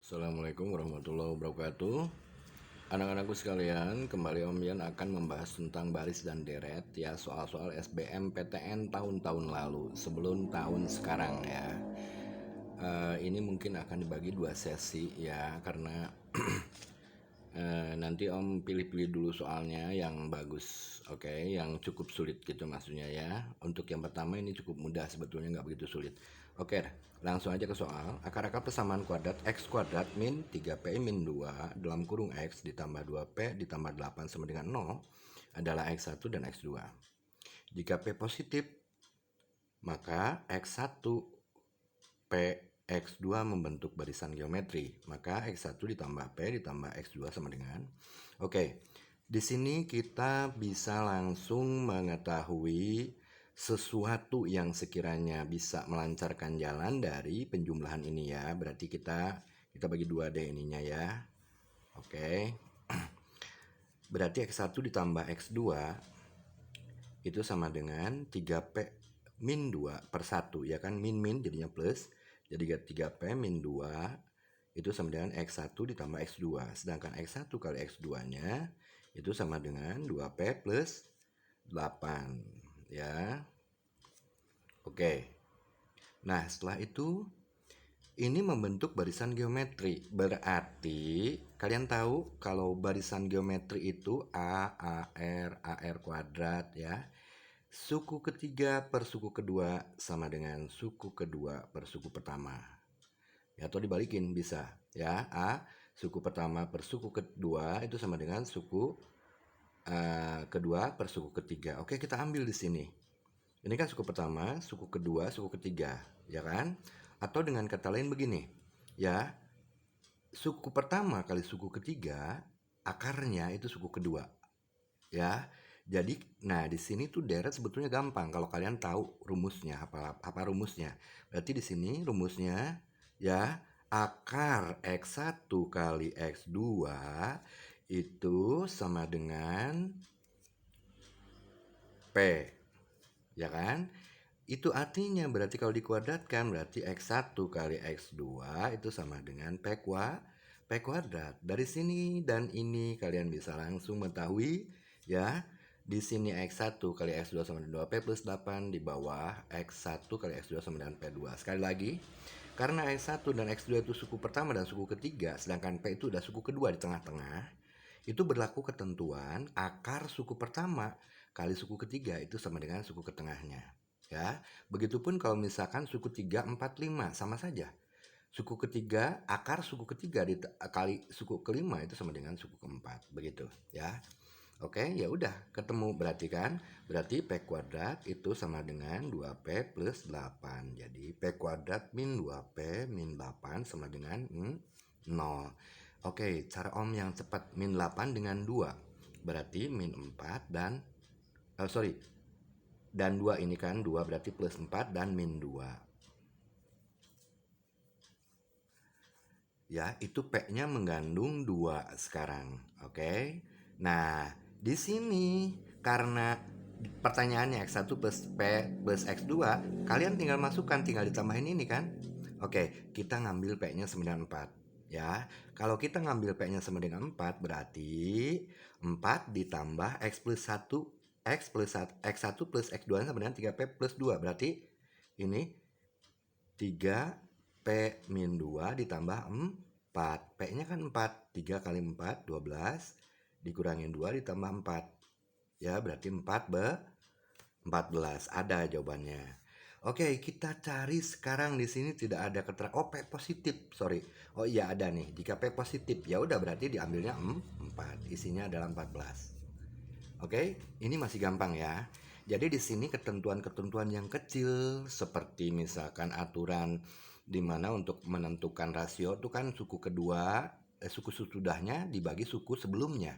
Assalamualaikum warahmatullahi wabarakatuh. Anak-anakku sekalian, kembali Om Yan akan membahas tentang baris dan deret ya, soal-soal SBMPTN tahun-tahun lalu sebelum tahun sekarang ya. Ini mungkin akan dibagi 2 sesi ya, karena nanti Om pilih-pilih dulu soalnya yang bagus, oke, yang cukup sulit gitu maksudnya ya. Untuk yang pertama ini cukup mudah sebetulnya, nggak begitu sulit. Oke, langsung aja ke soal. Akar-akar persamaan kuadrat x kuadrat min 3p min 2 dalam kurung x ditambah 2p ditambah 8 sama dengan 0 adalah x1 dan x2. Jika p positif, maka x1 p x2 membentuk barisan geometri, maka x1 ditambah p ditambah x2 sama dengan. Oke, di sini kita bisa langsung mengetahui sesuatu yang sekiranya bisa melancarkan jalan dari penjumlahan ini ya. Berarti kita bagi 2 deh ininya ya. Oke. Berarti x1 ditambah x2 itu sama dengan 3p min 2 per 1 ya kan, min jadinya plus, jadi 3p min 2 itu sama dengan x1 ditambah x2, sedangkan x1 kali x2 nya itu sama dengan 2p plus 8 ya. Oke, nah setelah itu ini membentuk barisan geometri, berarti kalian tahu kalau barisan geometri itu AR kuadrat ya. Suku ketiga per suku kedua sama dengan suku kedua per suku pertama. Ya, atau dibalikin bisa ya. Suku pertama per suku kedua itu sama dengan suku kedua per suku ketiga. Oke, kita ambil di sini. Ini kan suku pertama, suku kedua, suku ketiga, ya kan? Atau dengan kata lain begini, ya. Suku pertama kali suku ketiga, akarnya itu suku kedua. Ya. Jadi, nah di sini tuh deret sebetulnya gampang kalau kalian tahu rumusnya, apa rumusnya. Berarti di sini rumusnya ya, akar x1 kali x2 itu sama dengan p. Ya kan? Itu artinya berarti kalau dikuadratkan berarti x1 kali x2 itu sama dengan p kuadrat. Dari sini dan ini kalian bisa langsung mengetahui ya. Di sini x1 kali x2 sama dengan 2p plus 8, di bawah x1 kali x2 sama dengan p2. Sekali lagi, karena x1 dan x2 itu suku pertama dan suku ketiga, sedangkan p itu udah suku kedua di tengah-tengah, itu berlaku ketentuan akar suku pertama kali suku ketiga itu sama dengan suku ketengahnya. Ya, begitupun kalau misalkan suku 3, 4, 5 sama saja. Suku ketiga, akar suku ketiga kali suku kelima itu sama dengan suku keempat, begitu ya. Oke, ya udah ketemu, berarti kan? Berarti p kuadrat itu sama dengan 2p plus 8. Jadi p kuadrat min 2p min 8 sama dengan 0. Oke, cara Om yang cepat min 8 dengan 2. Berarti min 4 dan dan 2 ini kan 2 berarti plus 4 dan min 2. Ya, itu P-nya mengandung 2 sekarang. Oke. Nah, di sini karena pertanyaannya x1 plus P plus x2, kalian tinggal masukkan, tinggal ditambahin ini kan. Oke, kita ngambil P-nya sama dengan 4. Ya, kalau kita ngambil P-nya sama dengan 4, berarti 4 ditambah x plus 1, x1 plus x2 sama dengan 3P plus 2. Berarti ini 3P min 2 ditambah 4. P-nya kan 4. 3 kali 4, 12. Dikurangin 2 ditambah 4. Ya, berarti 14. Ada jawabannya. Oke, kita cari sekarang di sini tidak ada keterangan. Oh, P positif, sorry. Oh iya ada nih. Jika P positif, ya udah berarti diambilnya 4. Isinya adalah 14. Oke, ini masih gampang ya. Jadi di sini ketentuan-ketentuan yang kecil seperti misalkan aturan di mana untuk menentukan rasio itu kan suku kedua, suku sesudahnya dibagi suku sebelumnya.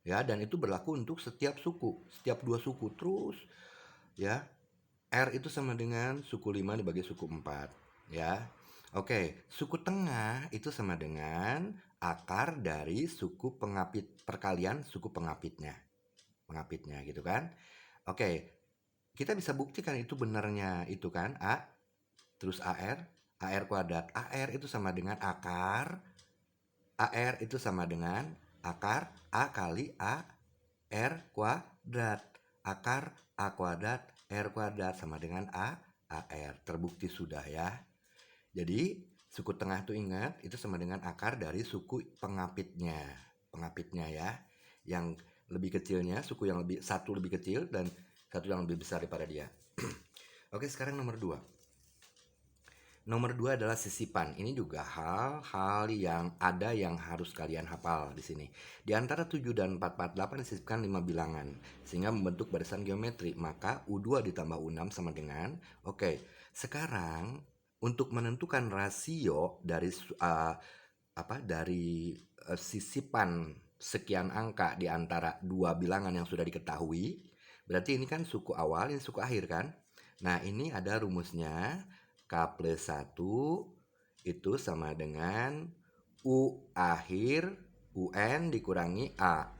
Ya, dan itu berlaku untuk setiap suku, setiap 2 suku terus ya. R itu sama dengan suku 5 dibagi suku 4 ya. Oke, suku tengah itu sama dengan akar dari suku pengapit perkalian suku pengapitnya gitu kan. Oke, kita bisa buktikan itu benarnya itu kan A terus AR kuadrat. AR itu sama dengan akar AR itu sama dengan akar A kali AR kuadrat. Akar A kuadrat R kuadrat sama dengan AR. Terbukti sudah ya. Jadi suku tengah tuh ingat itu sama dengan akar dari suku pengapitnya. Pengapitnya ya. Yang lebih kecilnya, suku yang satu lebih kecil dan satu yang lebih besar daripada dia. Oke, sekarang nomor 2. Nomor 2 adalah sisipan. Ini juga hal-hal yang ada yang harus kalian hafal di sini. Di antara 7 dan 448 disisipkan 5 bilangan sehingga membentuk barisan geometri. Maka U2 ditambah U6 sama dengan sekarang untuk menentukan rasio dari sisipan sekian angka di antara dua bilangan yang sudah diketahui, berarti ini kan suku awal, ini suku akhir kan? Nah, ini ada rumusnya. K plus 1 itu sama dengan U akhir UN dikurangi A.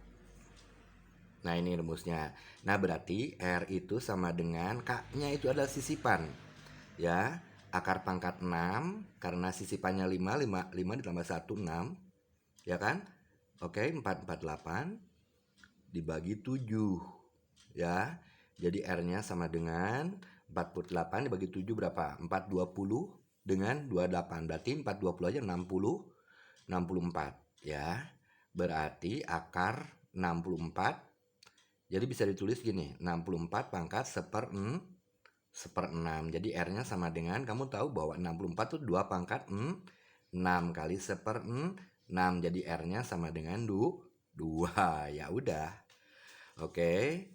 Nah, ini rumusnya. Nah, berarti R itu sama dengan K-nya itu adalah sisipan. Ya, akar pangkat 6 karena sisipannya 5 ditambah 1 6. Ya kan? Oke, 448 dibagi 7. Ya. Jadi R-nya sama dengan 48 dibagi 7 berapa? 420 dengan 28. Berarti 420 aja 64 ya. Berarti akar 64. Jadi bisa ditulis gini, 64 pangkat 1/6. Jadi R-nya sama dengan, kamu tahu bahwa 64 itu 2 pangkat 6 kali 1/6. Jadi R-nya sama dengan 2. Ya udah. Oke.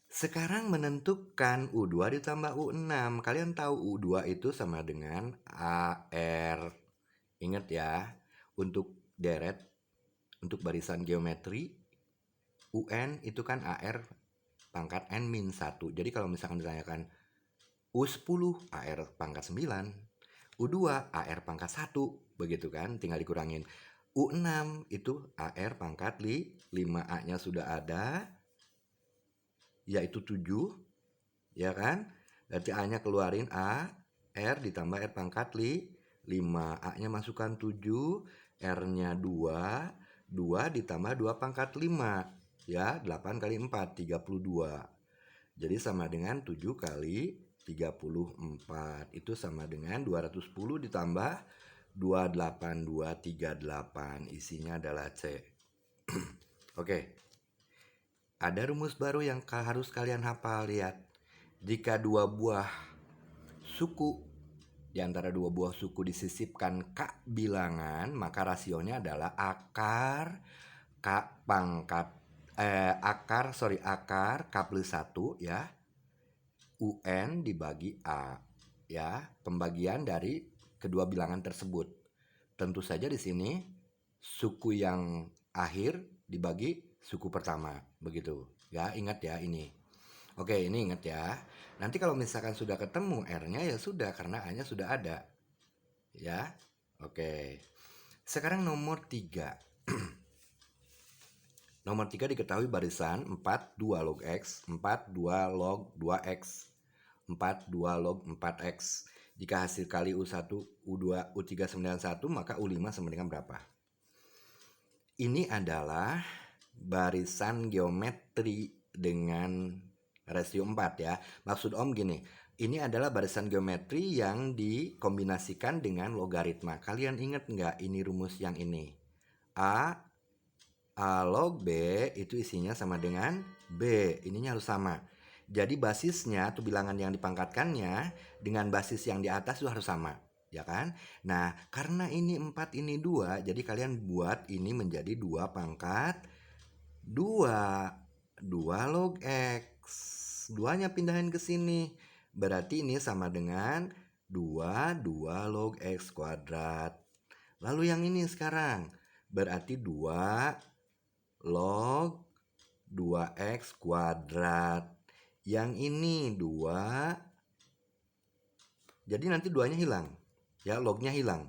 Sekarang menentukan U2 ditambah U6. Kalian tahu U2 itu sama dengan AR. Ingat ya, untuk deret, untuk barisan geometri, UN itu kan AR pangkat N-1. Jadi kalau misalkan ditanyakan U10 AR pangkat 9, U2 AR pangkat 1, begitu kan, tinggal dikurangin. U6 itu AR pangkat 5A-nya sudah ada, yaitu 7, ya kan? Berarti A-nya keluarin A, R ditambah R pangkat 5, A-nya masukkan 7, R-nya 2, 2 ditambah 2 pangkat 5, ya 8 kali 4, 32. Jadi sama dengan 7 kali 34, itu sama dengan 210 ditambah 28238, isinya adalah C. Oke. Ada rumus baru yang harus kalian hafal, lihat. Jika dua buah suku, di antara dua buah suku disisipkan K bilangan, maka rasionya adalah akar K plus 1 ya, UN dibagi A ya, pembagian dari kedua bilangan tersebut. Tentu saja di sini suku yang akhir dibagi suku pertama, begitu. Ya, ingat ya ini. Oke, ini ingat ya. Nanti kalau misalkan sudah ketemu R-nya ya sudah, karena A-nya sudah ada. Ya. Oke. Sekarang nomor 3. Nomor 3 diketahui barisan 4 2 log X, 4 2 log 2X, 4 2 log 4X. Jika hasil kali U1, U2, U3 sama dengan 1, maka U5 sama dengan berapa? Ini adalah barisan geometri dengan rasio 4 ya. Maksud Om gini, ini adalah barisan geometri yang dikombinasikan dengan logaritma. Kalian ingat nggak ini rumus yang ini? A log B itu isinya sama dengan B. Ininya harus sama. Jadi basisnya atau bilangan yang dipangkatkannya dengan basis yang di atas itu harus sama. Ya kan? Nah, karena ini 4, ini 2, jadi kalian buat ini menjadi 2 pangkat 2. 2 log X. 2-nya pindahin ke sini. Berarti ini sama dengan 2 log X kuadrat. Lalu yang ini sekarang. Berarti 2 log 2X kuadrat. Yang ini 2. Jadi nanti 2-nya hilang. Ya, lognya hilang.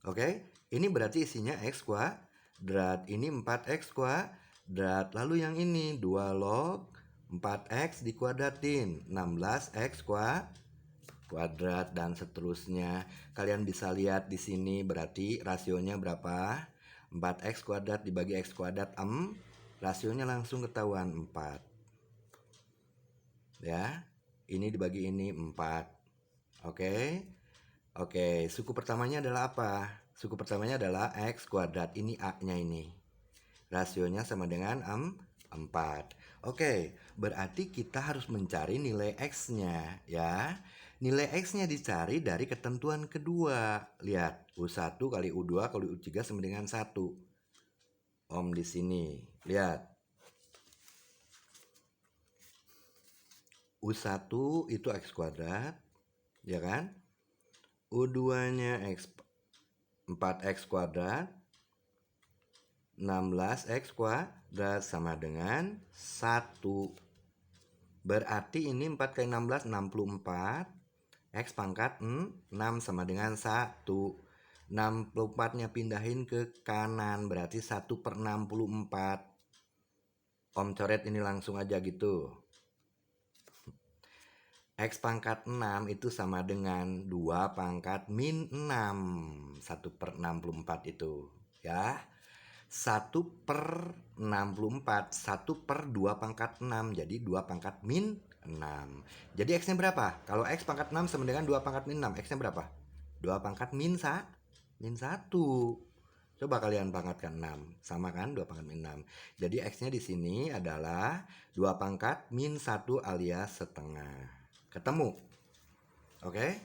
Oke, ini berarti isinya X kuadrat. Ini 4X kuadrat. Lalu yang ini 2 log 4X dikuadratin, 16X kuadrat dan seterusnya. Kalian bisa lihat di sini berarti rasionya berapa? 4x kuadrat dibagi x kuadrat rasionya langsung ketahuan 4. Ya, ini dibagi ini 4. Oke. Oke, suku pertamanya adalah apa? Suku pertamanya adalah x kuadrat. Ini A-nya ini. Rasionya sama dengan 4. Oke, berarti kita harus mencari nilai X-nya ya. Nilai X-nya dicari dari ketentuan kedua. Lihat, U1 kali U2 kali U3 sama dengan 1. Om di sini. Lihat. U1 itu X kuadrat, ya kan? U2-nya 4X kuadrat, 16X kuadrat sama dengan 1. Berarti ini 4 kali 16, 64. X pangkat 6 sama dengan 1. 64-nya pindahin ke kanan, berarti 1/64. Om coret ini langsung aja gitu. X pangkat 6 itu sama dengan 2 pangkat min 6. 1/64 itu. Ya. 1/64. 1/2 pangkat 6. Jadi 2 pangkat min 6. Jadi X-nya berapa? Kalau X pangkat 6 sama dengan 2 pangkat min 6. X-nya berapa? 2 pangkat min 1. Coba kalian pangkatkan 6. Sama kan 2 pangkat min 6. Jadi X-nya di sini adalah 2 pangkat min 1 alias setengah. Ketemu. Oke?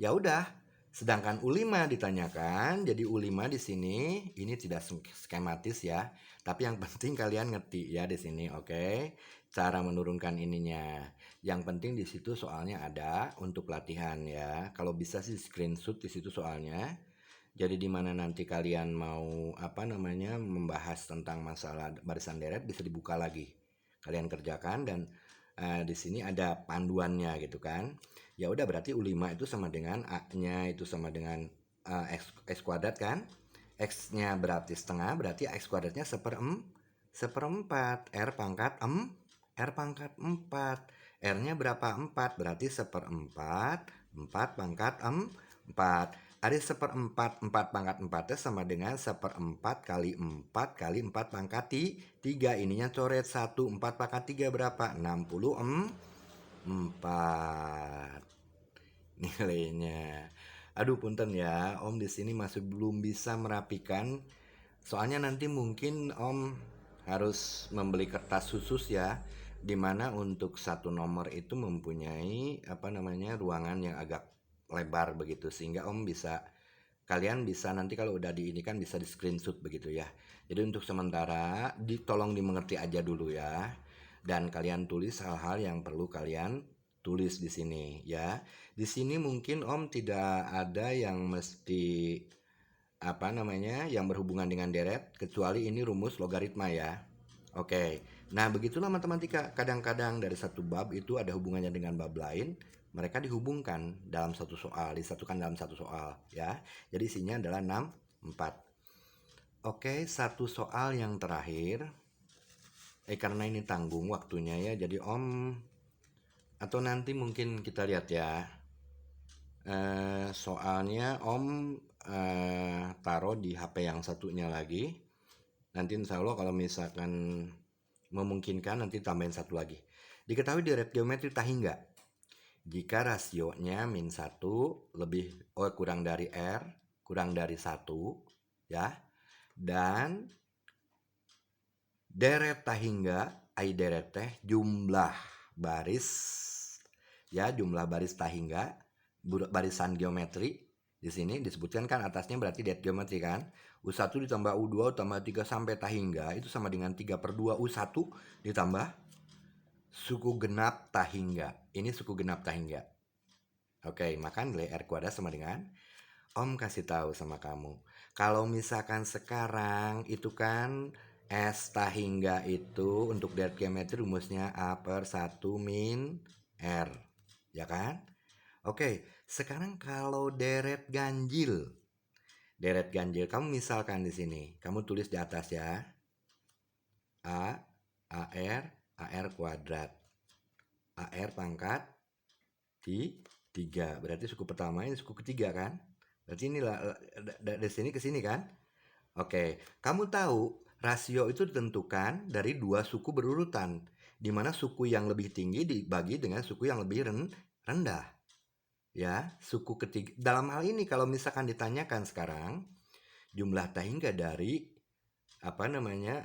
Ya udah. Sedangkan U5 ditanyakan, jadi U5 di sini ini tidak skematis ya, tapi yang penting kalian ngerti ya di sini, oke? Cara menurunkan ininya. Yang penting di situ soalnya ada untuk latihan ya. Kalau bisa sih screenshot di situ soalnya. Jadi di mana nanti kalian mau membahas tentang masalah barisan deret bisa dibuka lagi. Kalian kerjakan dan di sini ada panduannya gitu kan. Ya udah berarti U5 itu sama dengan A-nya itu sama dengan X kuadrat kan. X-nya berarti setengah, berarti X kuadratnya seperempat. R pangkat 4. R-nya berapa? 4, berarti seperempat. 4 pangkat 4. Ada seperempat, 4 pangkat 4 sama dengan seperempat kali 4 kali 4 pangkat 3. Ininya coret 1, 4 pangkat 3 berapa? 64 nilainya. Aduh punten ya, Om di sini masih belum bisa merapikan. Soalnya nanti mungkin Om harus membeli kertas khusus ya, dimana untuk satu nomor itu mempunyai ruangan yang agak lebar begitu, sehingga kalian bisa nanti kalau udah di ini kan bisa di screenshot begitu ya. Jadi untuk sementara tolong dimengerti aja dulu ya, dan kalian tulis hal-hal yang perlu kalian tulis di sini ya. Di sini mungkin Om tidak ada yang mesti yang berhubungan dengan deret, kecuali ini rumus logaritma ya. Oke, nah begitulah matematika. Kadang-kadang dari satu bab itu ada hubungannya dengan bab lain. Mereka dihubungkan dalam satu soal, disatukan dalam satu soal ya. Jadi isinya adalah 6, 4. Oke, satu soal yang terakhir. Karena ini tanggung waktunya ya, jadi Om atau nanti mungkin kita lihat ya. Soalnya Om taruh di HP yang satunya lagi. Nanti insya Allah kalau misalkan memungkinkan nanti tambahin satu lagi. Diketahui deret geometri tak hingga jika rasionya min 1 kurang dari R kurang dari 1 ya, dan deret tak hingga ai deret teh jumlah baris ya, jumlah baris tak hingga barisan geometri. Di sini disebutkan kan atasnya berarti deret geometri kan. U1 ditambah U2 tambah 3 sampai tak hingga itu sama dengan 3/2 U1 ditambah suku genap tak hingga. Ini suku genap tak hingga. Oke, maka nilai R kuadrat sama dengan Om kasih tahu sama kamu. Kalau misalkan sekarang itu kan S tak hingga itu untuk deret geometri rumusnya A/1 min R. Ya kan? Oke, sekarang kalau deret ganjil. Deret ganjil, kamu misalkan di sini, kamu tulis di atas ya. AR kuadrat. AR pangkat 3. Berarti suku pertama ini suku ketiga kan? Berarti ini dari sini ke sini kan? Oke, kamu tahu rasio itu ditentukan dari dua suku berurutan, di mana suku yang lebih tinggi dibagi dengan suku yang lebih rendah. Ya, suku ketiga. Dalam hal ini kalau misalkan ditanyakan sekarang jumlah tahingga dari apa namanya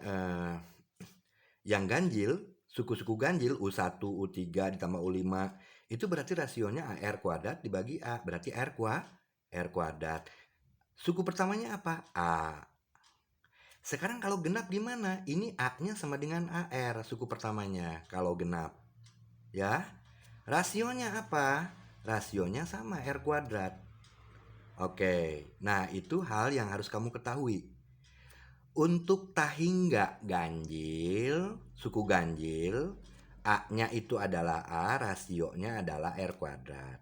yang ganjil, suku-suku ganjil U1, U3 ditambah U5, itu berarti rasionya AR kuadrat dibagi A, berarti R kuadrat. Suku pertamanya apa? A. Sekarang kalau genap gimana? Ini A-nya sama dengan AR, suku pertamanya kalau genap. Ya. Rasionya apa? Rasionya sama R kuadrat. Oke. Nah, itu hal yang harus kamu ketahui. Untuk tahingga ganjil, suku ganjil, A-nya itu adalah A, rasionya adalah R kuadrat.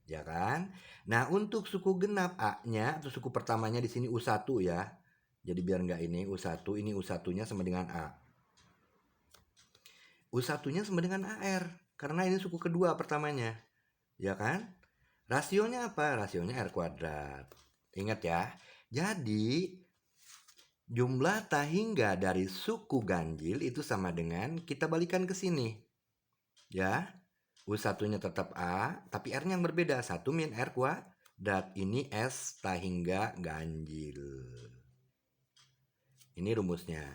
Ya kan? Nah, untuk suku genap A-nya atau suku pertamanya di sini U1 ya. Jadi biar nggak ini U1, ini U1-nya sama dengan A. U1-nya sama dengan AR karena ini suku kedua pertamanya. Ya kan? Rasionya apa? Rasionya R kuadrat. Ingat ya. Jadi jumlah tahingga dari suku ganjil itu sama dengan kita balikan ke sini. Ya. U1-nya tetap A, tapi R-nya yang berbeda. 1 min R kuadrat. Ini S tahingga ganjil. Ini rumusnya.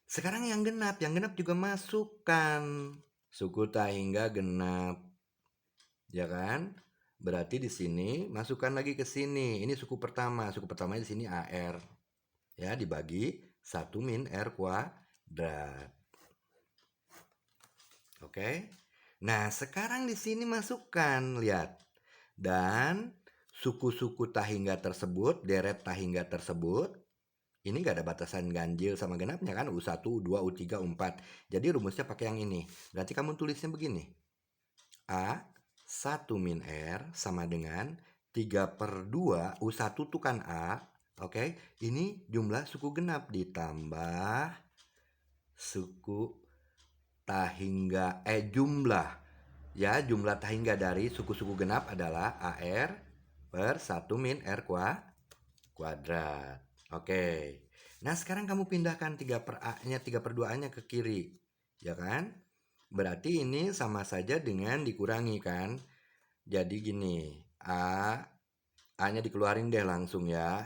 Sekarang yang genap juga masukkan suku tahingga genap. Ya kan? Berarti di sini masukkan lagi ke sini. Ini suku pertama. Suku pertamanya di sini AR. Ya, dibagi 1 min R kuadrat. Oke. Nah, sekarang di sini masukkan, lihat. Dan suku-suku tahingga tersebut, deret tahingga tersebut, ini nggak ada batasan ganjil sama genapnya kan, U1, U2, U3, U4. Jadi rumusnya pakai yang ini. Berarti kamu tulisnya begini. A 1 min R sama dengan 3/2, U1 itu kan A. Oke, ini jumlah suku genap ditambah suku tahingga jumlah tahingga dari suku-suku genap adalah AR per 1 min R kuadrat. Oke. Nah, sekarang kamu pindahkan 3/A-nya, 3/2A-nya ke kiri. Ya kan? Berarti ini sama saja dengan dikurangi kan? Jadi gini, A-nya dikeluarin deh langsung ya.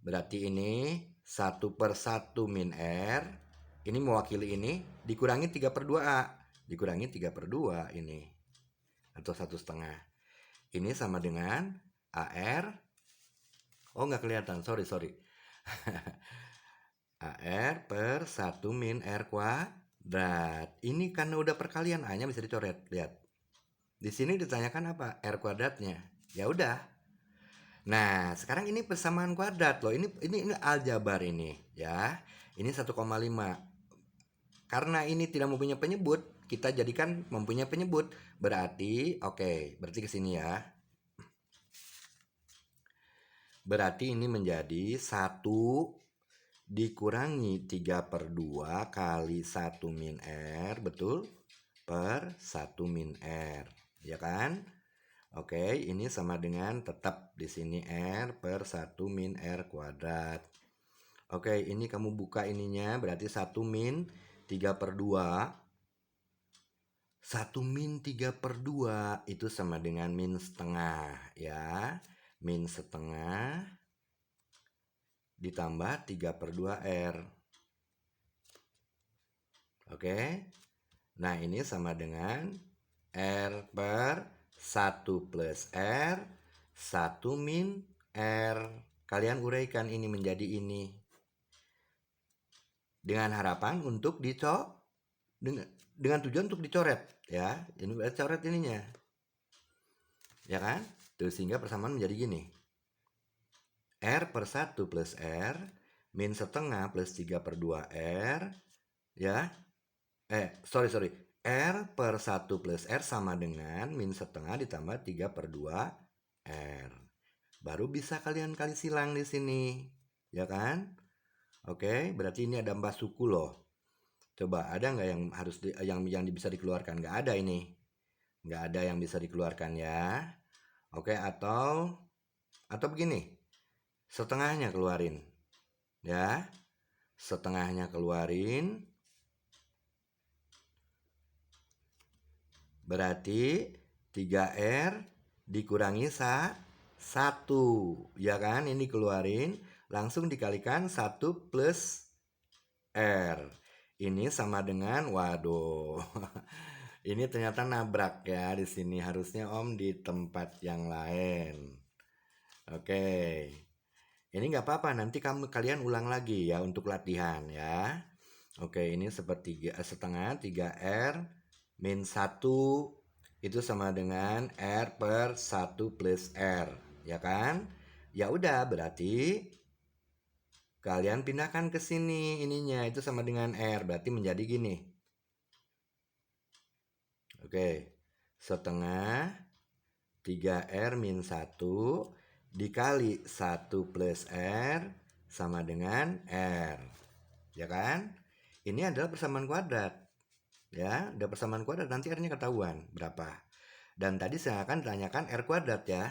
Berarti ini 1/1 min R. Ini mewakili ini dikurangi 3/2A. Dikurangi 3/2 ini. Atau 1/2. Ini sama dengan AR. Oh, nggak kelihatan. Sorry. AR per 1 min R kuadrat. Ini karena udah perkalian A-nya bisa dicoret. Lihat. Di sini ditanyakan apa? R kuadratnya. Ya udah. Nah, sekarang ini persamaan kuadrat loh. Ini aljabar ini, ya. Ini 1,5. Karena ini tidak mempunyai penyebut, kita jadikan mempunyai penyebut. Berarti, berarti ke sini ya. Berarti ini menjadi 1 dikurangi 3/2 kali 1 min R, betul? Per 1 min R, ya kan? Oke, ini sama dengan tetap di sini R per 1 min R kuadrat. Oke, ini kamu buka ininya, berarti 1 min 3/2. 1 min 3/2 itu sama dengan min setengah, ya. Min setengah ditambah 3/2 R. Oke. Nah, ini sama dengan R per 1 plus R, 1 min R. Kalian uraikan ini menjadi ini. Dengan harapan untuk dengan tujuan untuk dicoret, ya. Ini coret ininya. Ya kan? Tuh, sehingga persamaan menjadi gini. R per 1 plus R min setengah plus 3/2 R, ya. Sorry. R per 1 plus R sama dengan min setengah ditambah 3/2 R. Baru bisa kalian kali silang di sini. Ya kan? Oke, berarti ini ada 4 suku loh. Coba ada nggak yang harus yang bisa dikeluarkan? Nggak ada ini. Nggak ada yang bisa dikeluarkan ya. Oke, atau begini. setengahnya keluarin. Ya, setengahnya keluarin. Berarti 3R dikurangi 1. Ya kan, ini keluarin. Langsung dikalikan 1 plus R. Ini sama dengan, waduh. Ini ternyata nabrak ya di sini. Harusnya Om di tempat yang lain. Oke. Ini nggak apa-apa, nanti kalian ulang lagi ya untuk latihan ya. Oke, ini sepertiga setengah 3R min 1 itu sama dengan R per 1 plus R, ya kan? Ya udah, berarti kalian pindahkan ke sini ininya, itu sama dengan R, berarti menjadi gini. Oke, setengah 3R min 1 dikali 1 plus R sama dengan R. Ya kan? Ini adalah persamaan kuadrat. Ya, udah persamaan kuadrat, nanti R-nya ketahuan berapa. Dan tadi saya akan tanyakan R kuadrat ya.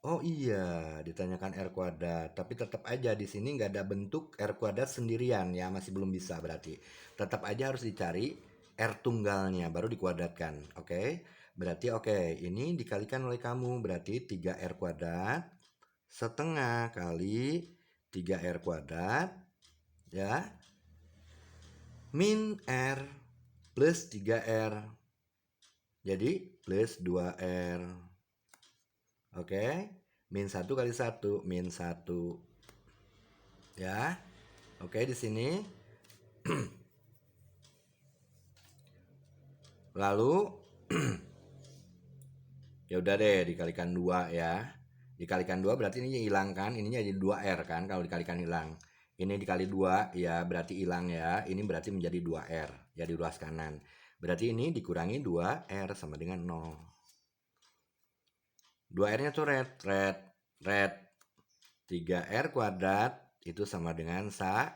Oh iya, ditanyakan R kuadrat. Tapi tetap aja di sini nggak ada bentuk R kuadrat sendirian ya, masih belum bisa berarti. Tetap aja harus dicari R tunggalnya, baru dikuadratkan. Oke? Berarti oke, ini dikalikan oleh kamu, berarti 3R kuadrat setengah kali 3R kuadrat ya min R plus 3R, jadi plus 2R. Oke, min 1 kali 1 min 1 ya. Oke, di sini lalu ya udah deh, dikalikan 2 ya. Dikalikan 2 berarti ini hilang kan, ininya jadi 2R kan kalau dikalikan hilang. Ini dikali 2 ya berarti hilang ya. Ini berarti menjadi 2R ya di ruas kanan. Berarti ini dikurangi 2R sama dengan 0. 2R-nya tuh red. 3R kuadrat itu sama dengan 1.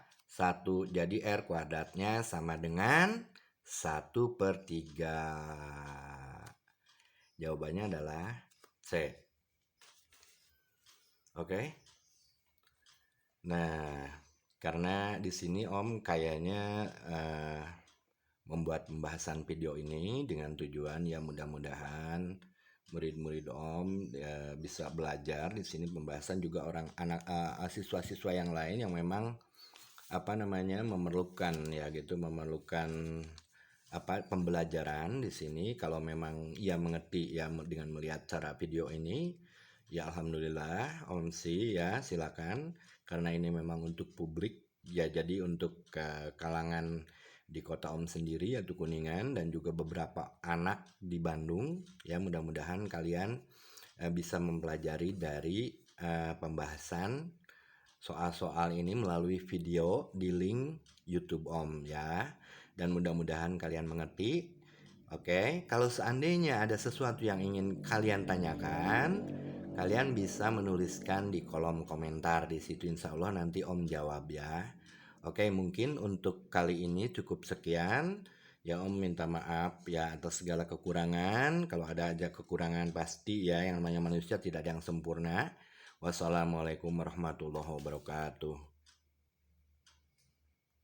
Jadi R kuadratnya sama dengan 1/3. Jawabannya adalah C. Oke. Nah, karena di sini Om kayaknya membuat pembahasan video ini dengan tujuan ya mudah-mudahan murid-murid Om ya, bisa belajar. Di sini pembahasan juga siswa-siswa yang lain yang memang memerlukan ya gitu, memerlukan pembelajaran di sini. Kalau memang ia mengerti ya dengan melihat cara video ini, ya alhamdulillah Om sih ya silakan, karena ini memang untuk publik ya, jadi untuk kalangan di kota Om sendiri yaitu Kuningan dan juga beberapa anak di Bandung ya, mudah-mudahan kalian bisa mempelajari dari pembahasan soal-soal ini melalui video di link YouTube Om ya, dan mudah-mudahan kalian mengerti. Oke, kalau seandainya ada sesuatu yang ingin kalian tanyakan, kalian bisa menuliskan di kolom komentar di situ, insya Allah nanti Om jawab ya. Oke, mungkin untuk kali ini cukup sekian. Ya Om minta maaf ya atas segala kekurangan. Kalau ada aja kekurangan pasti ya, yang namanya manusia tidak ada yang sempurna. Wassalamualaikum warahmatullahi wabarakatuh.